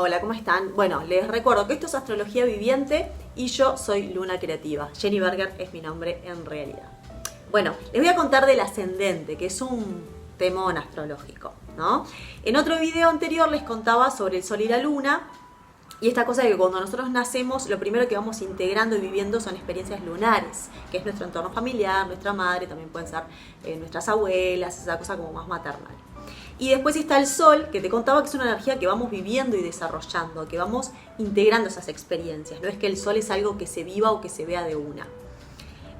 Hola, ¿cómo están? Bueno, les recuerdo que esto es Astrología Viviente y yo soy Luna Creativa. Jenny Berger es mi nombre en realidad. Bueno, les voy a contar del ascendente, que es un temón astrológico, ¿no? En otro video anterior les contaba sobre el Sol y la Luna y esta cosa de que cuando nosotros nacemos lo primero que vamos integrando y viviendo son experiencias lunares, que es nuestro entorno familiar, nuestra madre, también pueden ser nuestras abuelas, esa cosa como más maternal. Y después está el Sol, que te contaba que es una energía que vamos viviendo y desarrollando, que vamos integrando esas experiencias. No es que el Sol es algo que se viva o que se vea de una.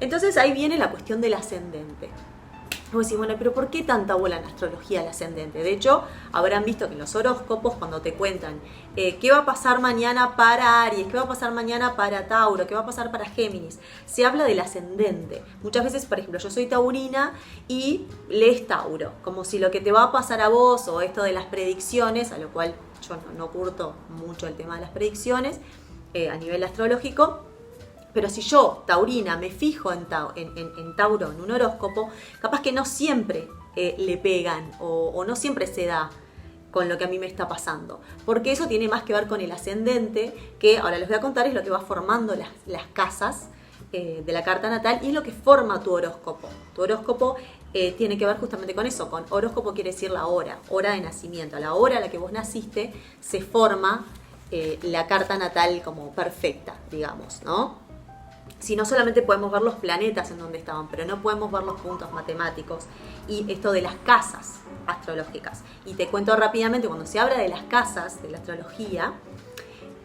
Entonces ahí viene la cuestión del ascendente. Vos decís, bueno, pero ¿por qué tanta bola en astrología al ascendente? De hecho, habrán visto que en los horóscopos, cuando te cuentan qué va a pasar mañana para Aries, qué va a pasar mañana para Tauro, qué va a pasar para Géminis, se habla del ascendente. Muchas veces, por ejemplo, yo soy taurina y lees Tauro, como si lo que te va a pasar a vos o esto de las predicciones, a lo cual yo no curto mucho el tema de las predicciones a nivel astrológico. Pero si yo, taurina, me fijo en Tauro, en un horóscopo, capaz que no siempre le pegan o no siempre se da con lo que a mí me está pasando. Porque eso tiene más que ver con el ascendente, que ahora les voy a contar es lo que va formando las casas de la carta natal y es lo que forma tu horóscopo. Tu horóscopo tiene que ver justamente con eso, con horóscopo quiere decir la hora de nacimiento. A la hora a la que vos naciste se forma la carta natal como perfecta, digamos, ¿no? Si no, solamente podemos ver los planetas en donde estaban, pero no podemos ver los puntos matemáticos y esto de las casas astrológicas. Y te cuento rápidamente, cuando se habla de las casas de la astrología,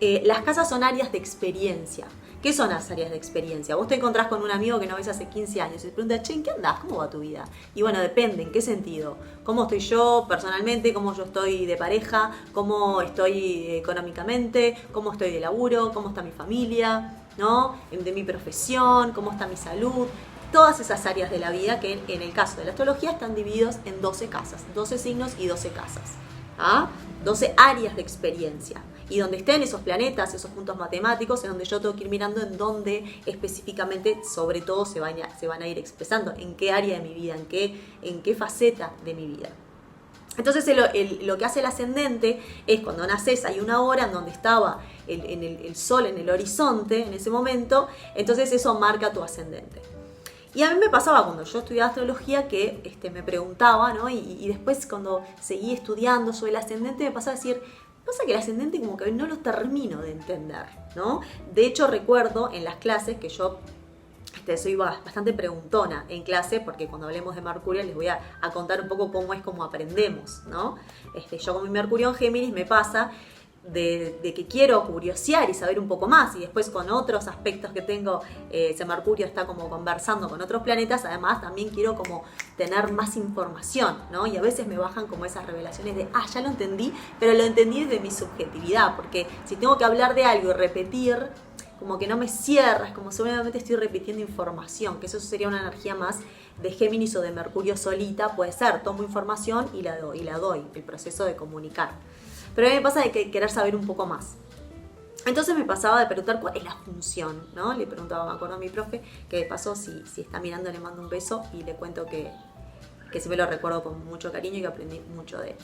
las casas son áreas de experiencia. ¿Qué son las áreas de experiencia? Vos te encontrás con un amigo que no ves hace 15 años y te preguntas, che, ¿en qué andás? ¿Cómo va tu vida? Y bueno, depende, ¿en qué sentido? ¿Cómo estoy yo personalmente? ¿Cómo yo estoy de pareja? ¿Cómo estoy económicamente? ¿Cómo estoy de laburo? ¿Cómo está mi familia? ¿No? De mi profesión, cómo está mi salud, todas esas áreas de la vida que en el caso de la astrología están divididos en 12 casas, 12 signos y 12 casas, ¿ah? 12 áreas de experiencia. Y donde estén esos planetas, esos puntos matemáticos, es donde yo tengo que ir mirando en dónde específicamente, sobre todo, se van a ir expresando, en qué área de mi vida, en qué faceta de mi vida. Entonces lo que hace el ascendente es cuando naces hay una hora en donde estaba el sol en el horizonte en ese momento, entonces eso marca tu ascendente. Y a mí me pasaba cuando yo estudiaba astrología que me preguntaba, ¿no? Y después cuando seguí estudiando sobre el ascendente me pasaba a decir, pasa que el ascendente como que no lo termino de entender, ¿no? De hecho recuerdo en las clases que yo soy bastante preguntona en clase, porque cuando hablemos de Mercurio les voy a contar un poco cómo es como aprendemos, ¿no? Yo con mi Mercurio en Géminis me pasa de que quiero curiosear y saber un poco más, y después con otros aspectos que tengo, ese Mercurio está como conversando con otros planetas, además también quiero como tener más información, ¿no? Y a veces me bajan como esas revelaciones de, ya lo entendí, pero lo entendí desde mi subjetividad, porque si tengo que hablar de algo y repetir, como que no me cierra, es como solamente estoy repitiendo información, que eso sería una energía más de Géminis o de Mercurio solita, puede ser, tomo información y la doy, el proceso de comunicar. Pero a mí me pasa de querer saber un poco más. Entonces me pasaba de preguntar cuál es la función, ¿no? Le preguntaba, me acuerdo a mi profe, que de paso si está mirando le mando un beso y le cuento que siempre lo recuerdo con mucho cariño y que aprendí mucho de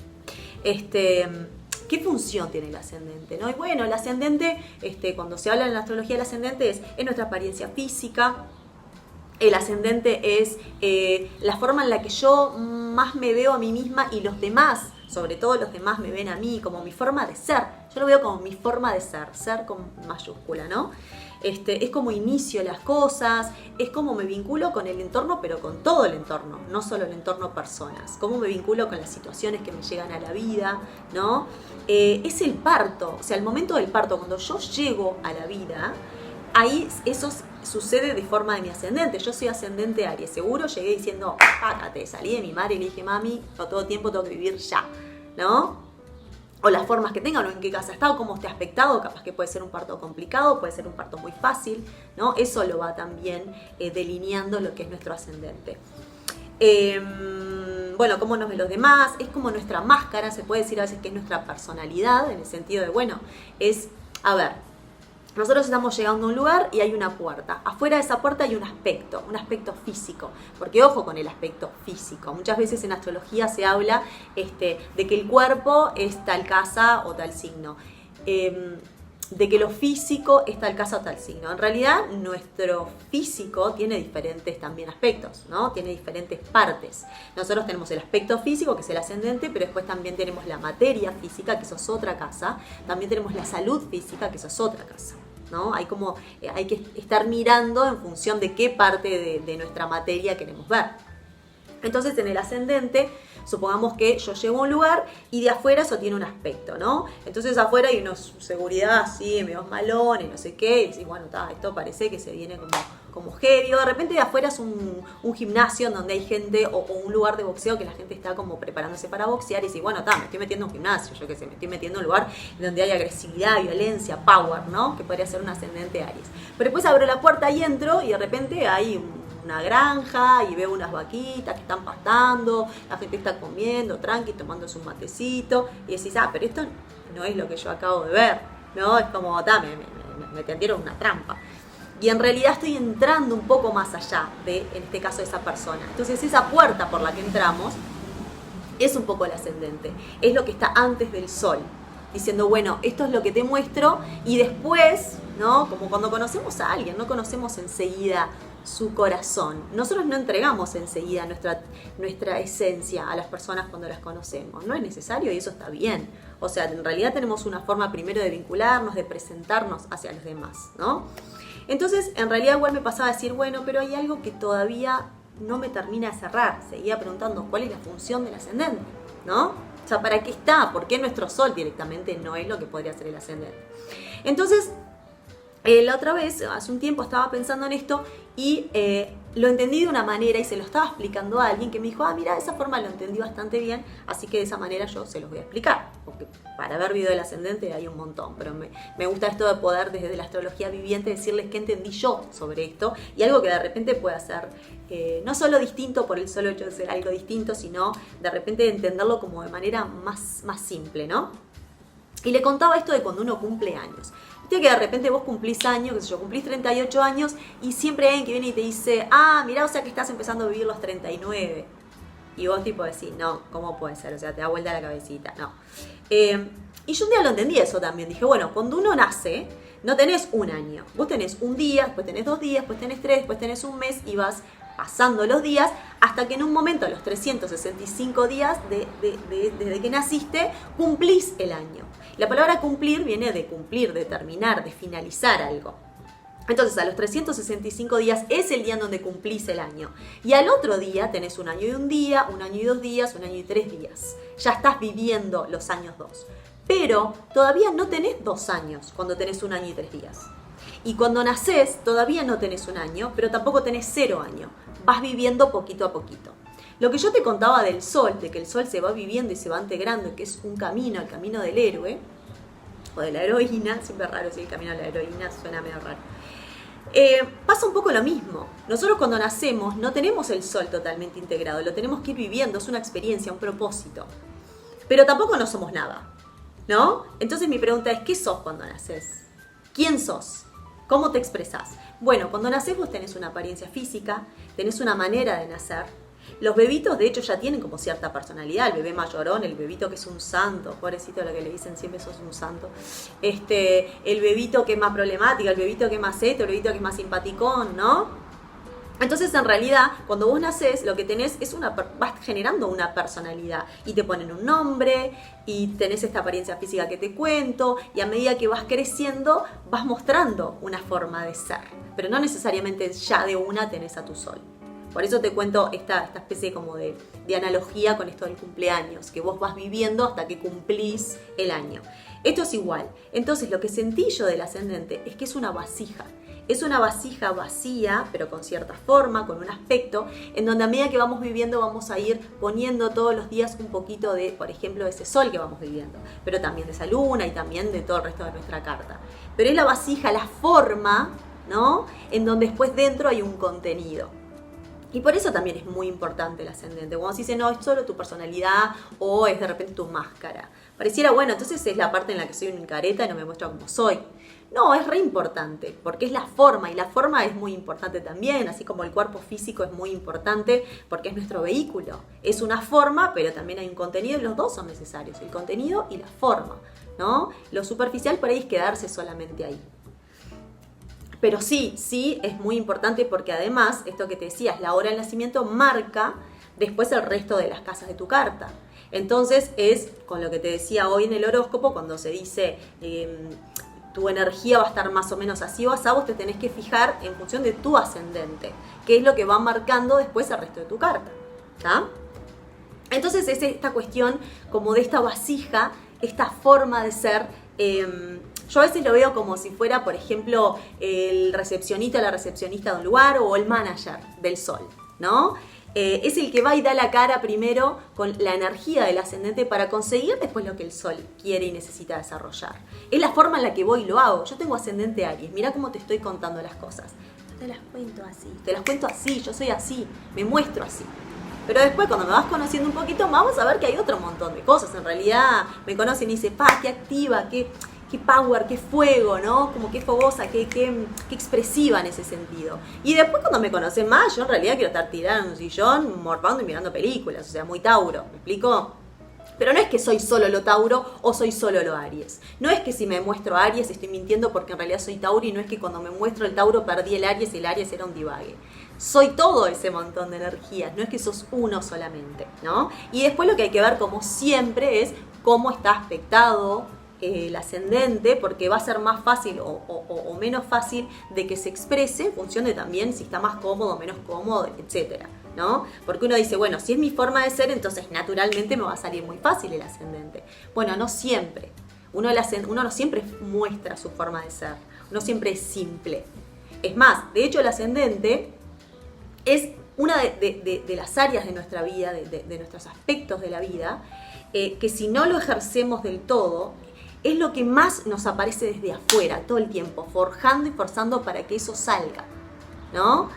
él. ¿Qué función tiene el ascendente, ¿no? Y bueno, el ascendente, cuando se habla en la astrología del ascendente es nuestra apariencia física. El ascendente es la forma en la que yo más me veo a mí misma y los demás, sobre todo los demás me ven a mí como mi forma de ser. Yo lo veo como mi forma de ser con mayúscula, ¿no? Es como inicio las cosas, es como me vinculo con el entorno, pero con todo el entorno, no solo el entorno personas. Cómo me vinculo con las situaciones que me llegan a la vida, ¿no? Es el parto, o sea, el momento del parto, cuando yo llego a la vida, ahí eso sucede de forma de mi ascendente. Yo soy ascendente Aries, seguro llegué diciendo, págate, salí de mi madre y le dije, mami, todo tiempo tengo que vivir ya, ¿no? O las formas que tengan, o en qué casa está, o cómo esté aspectado, capaz que puede ser un parto complicado, puede ser un parto muy fácil, ¿no? Eso lo va también delineando lo que es nuestro ascendente. Bueno, cómo nos ven los demás, es como nuestra máscara, se puede decir a veces que es nuestra personalidad, en el sentido de, bueno, nosotros estamos llegando a un lugar y hay una puerta. Afuera de esa puerta hay un aspecto físico. Porque ojo con el aspecto físico. Muchas veces en astrología se habla de que el cuerpo es tal casa o tal signo. de que lo físico es tal casa o tal signo. En realidad nuestro físico tiene diferentes también aspectos, ¿no? Tiene diferentes partes. Nosotros tenemos el aspecto físico, que es el ascendente, pero después también tenemos la materia física, que eso es otra casa. También tenemos la salud física, que eso es otra casa, ¿no? Hay que estar mirando en función de qué parte de nuestra materia queremos ver. Entonces en el ascendente, supongamos que yo llego a un lugar y de afuera eso tiene un aspecto, ¿no? Entonces afuera hay una seguridad así, medio malones, no sé qué, y decís, bueno, esto parece que se viene como heavy, o de repente de afuera es un gimnasio en donde hay gente, o un lugar de boxeo que la gente está como preparándose para boxear, y decís, bueno, me estoy metiendo en un gimnasio, yo qué sé, me estoy metiendo en un lugar donde hay agresividad, violencia, power, ¿no? Que podría ser un ascendente Aries. Pero después abro la puerta y entro y de repente hay una granja y veo unas vaquitas que están pastando, la gente está comiendo tranqui, tomándose un matecito, y decís, pero esto no es lo que yo acabo de ver, ¿no? Es como, me tendieron una trampa. Y en realidad estoy entrando un poco más allá de, en este caso, de esa persona. Entonces esa puerta por la que entramos es un poco el ascendente, es lo que está antes del sol, diciendo, bueno, esto es lo que te muestro, y después, ¿no? Como cuando conocemos a alguien, no conocemos enseguida su corazón. Nosotros no entregamos enseguida nuestra esencia a las personas cuando las conocemos. No es necesario y eso está bien. O sea, en realidad tenemos una forma primero de vincularnos, de presentarnos hacia los demás, ¿no? Entonces, en realidad igual me pasaba a decir, bueno, pero hay algo que todavía no me termina de cerrar. Seguía preguntando cuál es la función del ascendente, ¿no? O sea, ¿para qué está? ¿Por qué nuestro sol directamente no es lo que podría ser el ascendente? Entonces, la otra vez, hace un tiempo, estaba pensando en esto y lo entendí de una manera y se lo estaba explicando a alguien que me dijo, mira, de esa forma lo entendí bastante bien, así que de esa manera yo se los voy a explicar, porque para ver video del ascendente hay un montón, pero me gusta esto de poder desde la astrología viviente decirles qué entendí yo sobre esto y algo que de repente pueda ser no solo distinto por el solo hecho de ser algo distinto, sino de repente entenderlo como de manera más simple, ¿no? Y le contaba esto de cuando uno cumple años. Viste que de repente vos cumplís años, qué sé yo, cumplís 38 años y siempre hay alguien que viene y te dice, mirá, o sea que estás empezando a vivir los 39. Y vos tipo decís, no, ¿cómo puede ser? O sea, te da vuelta la cabecita, no. Y yo un día lo entendí eso también. Dije, bueno, cuando uno nace, no tenés un año. Vos tenés un día, después tenés 2 días, después tenés 3, después tenés un mes y vas pasando los días hasta que en un momento, a los 365 días desde que naciste, cumplís el año. La palabra cumplir viene de cumplir, de terminar, de finalizar algo. Entonces, a los 365 días es el día en donde cumplís el año. Y al otro día tenés un año y un día, un año y 2 días, un año y 3 días. Ya estás viviendo los años 2. Pero todavía no tenés 2 años cuando tenés un año y 3 días. Y cuando nacés todavía no tenés un año, pero tampoco tenés 0 año. Vas viviendo poquito a poquito. Lo que yo te contaba del sol, de que el sol se va viviendo y se va integrando, que es un camino, el camino del héroe, o de la heroína, siempre es raro decir el camino de la heroína, suena medio raro. Pasa un poco lo mismo. Nosotros cuando nacemos no tenemos el sol totalmente integrado, lo tenemos que ir viviendo, es una experiencia, un propósito. Pero tampoco no somos nada, ¿no? Entonces mi pregunta es, ¿qué sos cuando nacés? ¿Quién sos? ¿Cómo te expresás? Bueno, cuando nacés vos tenés una apariencia física, tenés una manera de nacer. Los bebitos, de hecho, ya tienen como cierta personalidad. El bebé mayorón, el bebito que es un santo, pobrecito lo que le dicen siempre, sos un santo. El bebito que es más problemático, el bebito que es más el bebito que es más simpaticón, ¿no? Entonces, en realidad, cuando vos nacés, lo que tenés es vas generando una personalidad y te ponen un nombre y tenés esta apariencia física que te cuento y a medida que vas creciendo, vas mostrando una forma de ser. Pero no necesariamente ya de una tenés a tu sol. Por eso te cuento esta especie como de analogía con esto del cumpleaños, que vos vas viviendo hasta que cumplís el año. Esto es igual. Entonces, lo que sentí yo del ascendente es que es una vasija. Es una vasija vacía, pero con cierta forma, con un aspecto, en donde a medida que vamos viviendo vamos a ir poniendo todos los días un poquito de, por ejemplo, de ese sol que vamos viviendo, pero también de esa luna y también de todo el resto de nuestra carta. Pero es la vasija, la forma, ¿no? En donde después dentro hay un contenido. Y por eso también es muy importante el ascendente. Cuando se dice, no, es solo tu personalidad o es de repente tu máscara. Pareciera, bueno, entonces es la parte en la que soy una careta y no me muestro como soy. No, es re importante, porque es la forma, y la forma es muy importante también, así como el cuerpo físico es muy importante, porque es nuestro vehículo. Es una forma, pero también hay un contenido, y los dos son necesarios, el contenido y la forma, ¿no? Lo superficial por ahí es quedarse solamente ahí. Pero sí, es muy importante porque además, esto que te decía, la hora del nacimiento marca después el resto de las casas de tu carta. Entonces es con lo que te decía hoy en el horóscopo, cuando se dice tu energía va a estar más o menos así o así, vos te tenés que fijar en función de tu ascendente, que es lo que va marcando después el resto de tu carta, ¿tá? Entonces es esta cuestión como de esta vasija, esta forma de ser. Yo a veces lo veo como si fuera, por ejemplo, el recepcionista o la recepcionista de un lugar o el manager del sol, ¿no? Es el que va y da la cara primero con la energía del ascendente para conseguir después lo que el sol quiere y necesita desarrollar. Es la forma en la que voy y lo hago. Yo tengo ascendente Aries, mirá cómo te estoy contando las cosas. Yo te las cuento así, yo soy así, me muestro así. Pero después cuando me vas conociendo un poquito más vas a ver que hay otro montón de cosas. En realidad me conocen y dicen, qué activa, qué power, qué fuego, ¿no? Como qué fogosa, qué expresiva en ese sentido. Y después cuando me conocen más, yo en realidad quiero estar tirada en un sillón, morfando y mirando películas, o sea, muy Tauro, ¿me explico? Pero no es que soy solo lo Tauro o soy solo lo Aries. No es que si me muestro Aries estoy mintiendo porque en realidad soy Tauro, y no es que cuando me muestro el Tauro perdí el Aries y el Aries era un divague. Soy todo ese montón de energías, no es que sos uno solamente, ¿no? Y después lo que hay que ver, como siempre, es cómo está aspectado el ascendente, porque va a ser más fácil o menos fácil de que se exprese en función de también si está más cómodo, menos cómodo, etcétera, ¿no? Porque uno dice, bueno, si es mi forma de ser, entonces naturalmente me va a salir muy fácil el ascendente. Bueno, no siempre. Uno no siempre muestra su forma de ser. Uno siempre es simple. Es más, de hecho el ascendente es una de las áreas de nuestra vida, de nuestros aspectos de la vida, que si no lo ejercemos del todo, es lo que más nos aparece desde afuera, todo el tiempo, forjando y forzando para que eso salga, ¿no?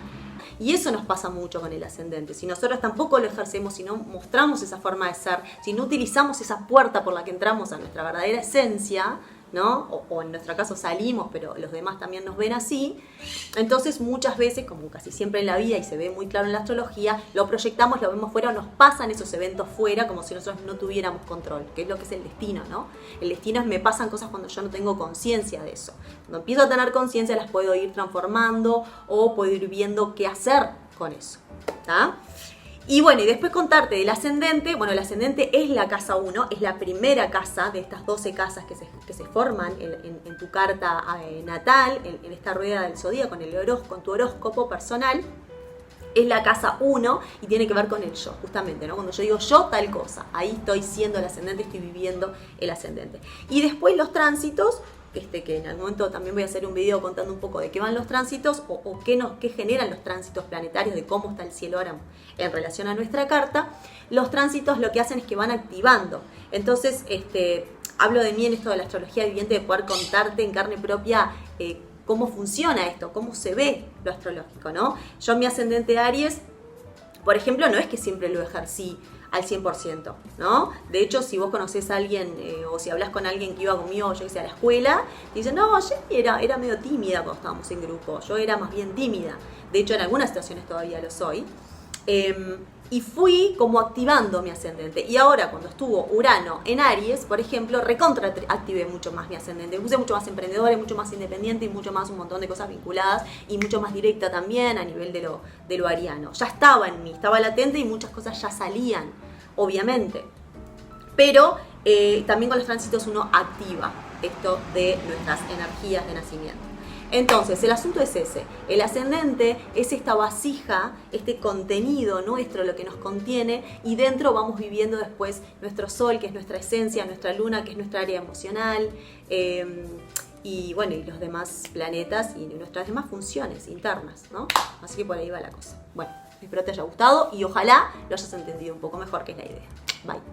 Y eso nos pasa mucho con el ascendente. Si nosotros tampoco lo ejercemos, si no mostramos esa forma de ser, si no utilizamos esa puerta por la que entramos a nuestra verdadera esencia, ¿no? O en nuestro caso salimos, pero los demás también nos ven así, entonces muchas veces, como casi siempre en la vida y se ve muy claro en la astrología, lo proyectamos, lo vemos fuera, o nos pasan esos eventos fuera como si nosotros no tuviéramos control, que es lo que es el destino, ¿no? El destino es me pasan cosas cuando yo no tengo conciencia de eso. Cuando empiezo a tener conciencia las puedo ir transformando o puedo ir viendo qué hacer con eso, ¿tá? Y bueno, y después contarte del ascendente. Bueno, el ascendente es la casa 1, es la primera casa de estas 12 casas que se forman en tu carta natal, en esta rueda del zodíaco, con tu horóscopo personal. Es la casa 1 y tiene que ver con el yo, justamente, ¿no? Cuando yo digo yo tal cosa, ahí estoy siendo el ascendente, estoy viviendo el ascendente. Y después los tránsitos, que en algún momento también voy a hacer un video contando un poco de qué van los tránsitos o qué generan los tránsitos planetarios, de cómo está el cielo ahora en relación a nuestra carta. Los tránsitos lo que hacen es que van activando. Entonces, hablo de mí en esto de la astrología viviente, de poder contarte en carne propia cómo funciona esto, cómo se ve lo astrológico, ¿no? Yo en mi ascendente Aries, por ejemplo, no es que siempre lo ejercí al 100%, ¿no? De hecho, si vos conocés a alguien o si hablas con alguien que iba conmigo, yo que sé, a la escuela, te dicen, no, yo era medio tímida cuando estábamos en grupo, yo era más bien tímida. De hecho, en algunas situaciones todavía lo soy. Y fui como activando mi ascendente. Y ahora, cuando estuvo Urano en Aries, por ejemplo, recontra activé mucho más mi ascendente. Me puse mucho más emprendedora, mucho más independiente y mucho más un montón de cosas vinculadas y mucho más directa también a nivel de lo ariano. Ya estaba en mí, estaba latente y muchas cosas ya salían, obviamente. Pero también con los tránsitos uno activa esto de nuestras energías de nacimiento. Entonces, el asunto es ese. El ascendente es esta vasija, este contenido nuestro, lo que nos contiene, y dentro vamos viviendo después nuestro sol, que es nuestra esencia, nuestra luna, que es nuestra área emocional, y bueno, y los demás planetas y nuestras demás funciones internas, ¿no? Así que por ahí va la cosa. Bueno, espero te haya gustado y ojalá lo hayas entendido un poco mejor, que es la idea. Bye.